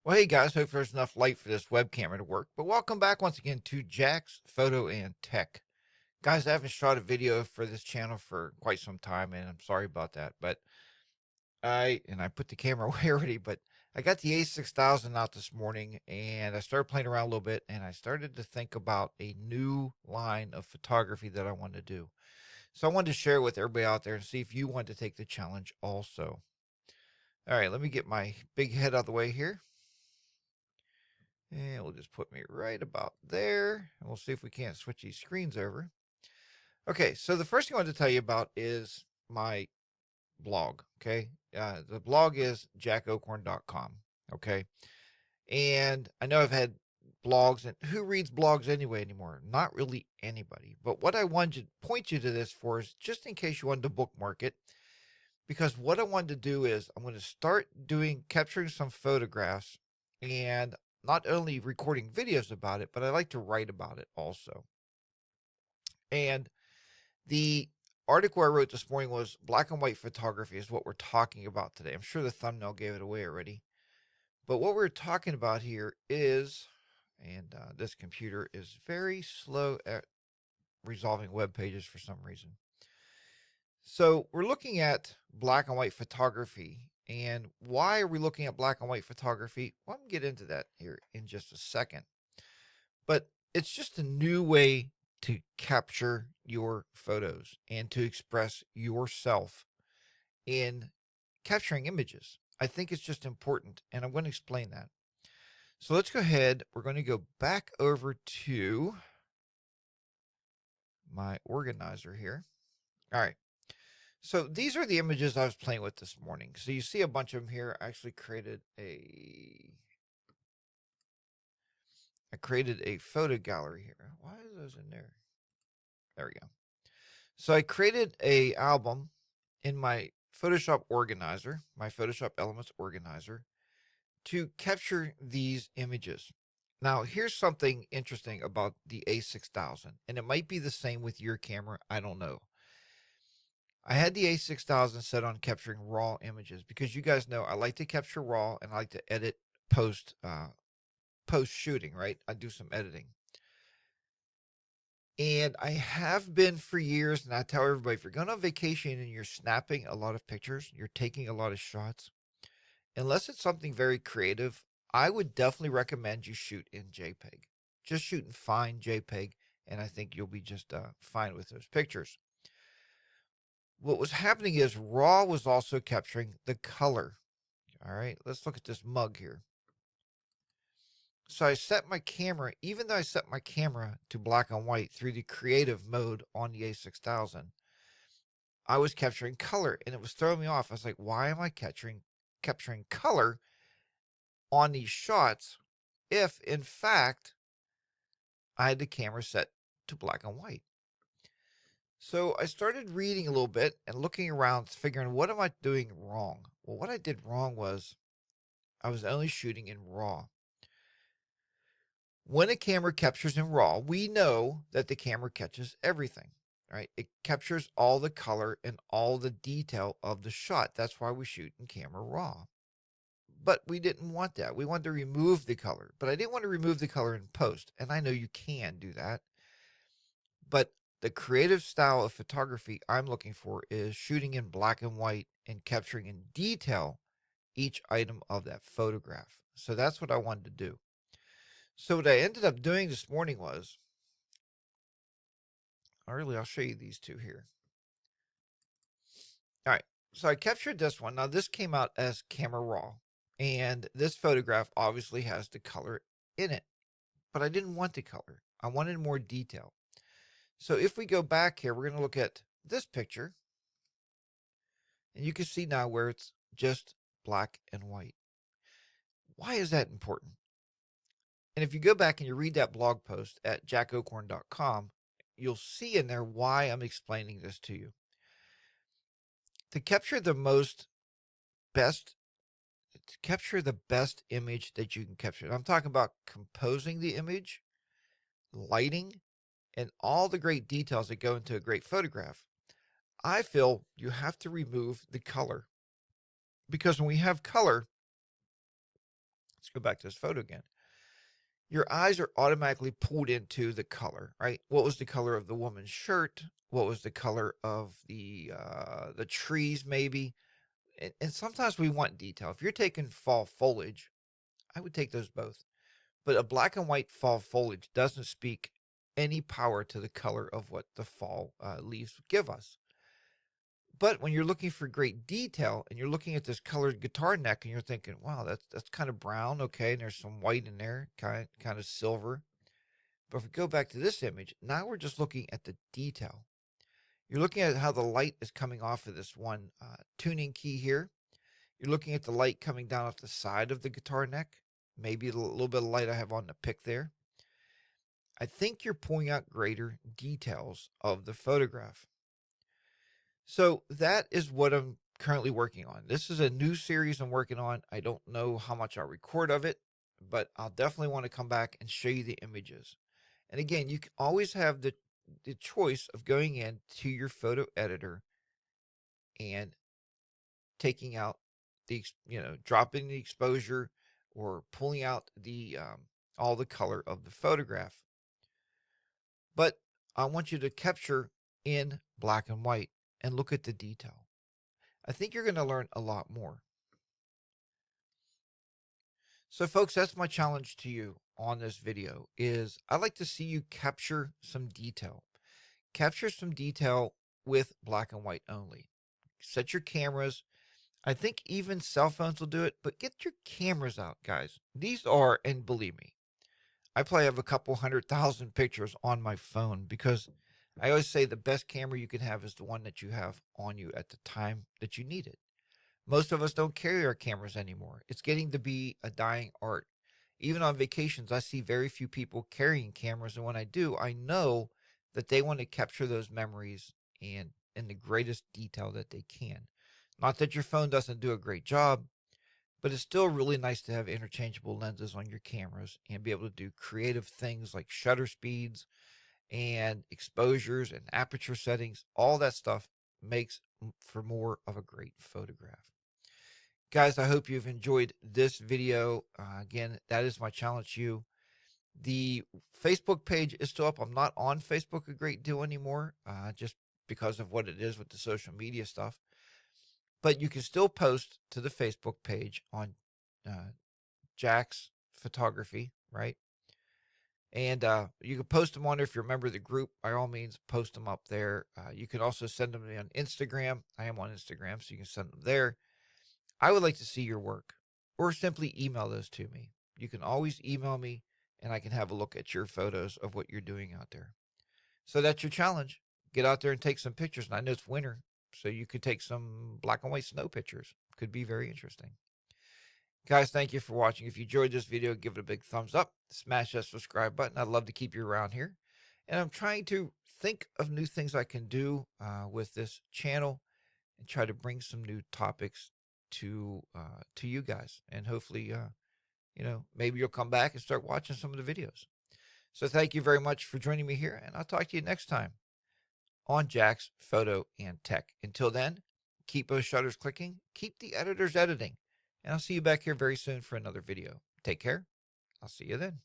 Well, hey guys, hope there's enough light for this web camera to work. But welcome back once again to Jack's Photo and Tech. Guys, I haven't shot a video for this channel for quite some time, and I'm sorry about that. But I put the camera away already, but I got the A6000 out this morning and I started playing around a little bit and I started to think about a new line of photography that I wanted to do. So I wanted to share it with everybody out there and see if you want to take the challenge also. All right, let me get my big head out of the way here. And we'll just put me right about there. And we'll see if we can't switch these screens over. Okay, so the first thing I want to tell you about is my blog. Okay. The blog is jackocorn.com. Okay. And I know I've had blogs, and who reads blogs anyway anymore? Not really anybody. But what I wanted to point you to this for is just in case you wanted to bookmark it, because what I wanted to do is I'm going to start capturing some photographs and not only recording videos about it, but I like to write about it also. And the article I wrote this morning was black and white photography is what we're talking about today. I'm sure the thumbnail gave it away already. But what we're talking about here is, and this computer is very slow at resolving web pages for some reason. So we're looking at black and white photography. And why are we looking at black and white photography? Well, I'm going to get into that here in just a second. But it's just a new way to capture your photos and to express yourself in capturing images. I think it's just important, and I'm going to explain that. So let's go ahead. We're going to go back over to my organizer here. All right. So these are the images I was playing with this morning. So you see a bunch of them here. I created a photo gallery here. Why are those in there? There we go. So I created a album in my Photoshop organizer, my Photoshop Elements organizer, to capture these images. Now, here's something interesting about the A6000, and it might be the same with your camera. I don't know. I had the A6000 set on capturing raw images because you guys know I like to capture raw and I like to edit post post shooting, right? I do some editing. And I have been for years, and I tell everybody, if you're going on vacation and you're snapping a lot of pictures, you're taking a lot of shots, unless it's something very creative, I would definitely recommend you shoot in JPEG. Just shoot in fine JPEG, and I think you'll be just fine with those pictures. What was happening is RAW was also capturing the color. All right, let's look at this mug here. So I set my camera, even though I set my camera to black and white through the creative mode on the A6000, I was capturing color and it was throwing me off. I was like, why am I capturing color on these shots if in fact I had the camera set to black and white? So I started reading a little bit and looking around, figuring what am I doing wrong? Well, what I did wrong was I was only shooting in RAW. When a camera captures in RAW, we know that the camera catches everything, right? It captures all the color and all the detail of the shot. That's why we shoot in camera RAW. But we didn't want that. We wanted to remove the color, but I didn't want to remove the color in post. And I know you can do that. But the creative style of photography I'm looking for is shooting in black and white and capturing in detail each item of that photograph. So that's what I wanted to do. So what I ended up doing this morning was, I'll show you these two here. All right. So I captured this one. Now this came out as camera raw. And this photograph obviously has the color in it. But I didn't want the color. I wanted more detail. So if we go back here, we're going to look at this picture. And you can see now where it's just black and white. Why is that important? And if you go back and you read that blog post at jackocorn.com, you'll see in there why I'm explaining this to you. To capture the best image that you can capture. And I'm talking about composing the image, lighting, and all the great details that go into a great photograph. I feel you have to remove the color because when we have color, Let's go back to this photo again. Your eyes are automatically pulled into the color, right? What was the color of the woman's shirt? What was the color of the trees, maybe? And sometimes we want detail. If you're taking fall foliage, I would take those both. But a black and white fall foliage doesn't speak any power to the color of what the fall leaves give us. But when you're looking for great detail and you're looking at this colored guitar neck and you're thinking, wow, that's kind of brown, okay, and there's some white in there, kind of silver. But if we go back to this image, now we're just looking at the detail. You're looking at how the light is coming off of this one tuning key here. You're looking at the light coming down off the side of the guitar neck. Maybe a little bit of light I have on the pick there. I think you're pulling out greater details of the photograph. So that is what I'm currently working on. This is a new series I'm working on. I don't know how much I'll record of it, but I'll definitely want to come back and show you the images. And again, you can always have the choice of going in to your photo editor and taking out the, dropping the exposure or pulling out the all the color of the photograph. But I want you to capture in black and white and look at the detail. I think you're going to learn a lot more. So folks, that's my challenge to you on this video is I'd like to see you capture some detail. Capture some detail with black and white only. Set your cameras. I think even cell phones will do it, but get your cameras out, guys. These are, and believe me, I probably have a couple 100,000 pictures on my phone because I always say the best camera you can have is the one that you have on you at the time that you need it. Most of us don't carry our cameras anymore. It's getting to be a dying art. Even on vacations, I see very few people carrying cameras. And when I do, I know that they want to capture those memories and in the greatest detail that they can. Not that your phone doesn't do a great job, but it's still really nice to have interchangeable lenses on your cameras and be able to do creative things like shutter speeds and exposures and aperture settings. All that stuff makes for more of a great photograph. Guys, I hope you've enjoyed this video. Again, that is my challenge to you. The Facebook page is still up. I'm not on Facebook a great deal anymore, just because of what it is with the social media stuff. But you can still post to the Facebook page on Jack's Photography, right? And you can post them on there if you're a member of the group. By all means, post them up there. You can also send them to me on Instagram. I am on Instagram, so you can send them there. I would like to see your work, or simply email those to me. You can always email me and I can have a look at your photos of what you're doing out there. So that's your challenge. Get out there and take some pictures. And I know it's winter, so you could take some black and white snow pictures. Could be very interesting. Guys, thank you for watching. If you enjoyed this video, give it a big thumbs up. Smash that subscribe button. I'd love to keep you around here. And I'm trying to think of new things I can do with this channel and try to bring some new topics to you guys, and hopefully maybe you'll come back and start watching some of the videos. So thank you very much for joining me here, and I'll talk to you next time on Jack's Photo and Tech. Until then, keep those shutters clicking, keep the editors editing, and I'll see you back here very soon for another video. Take care. I'll see you then.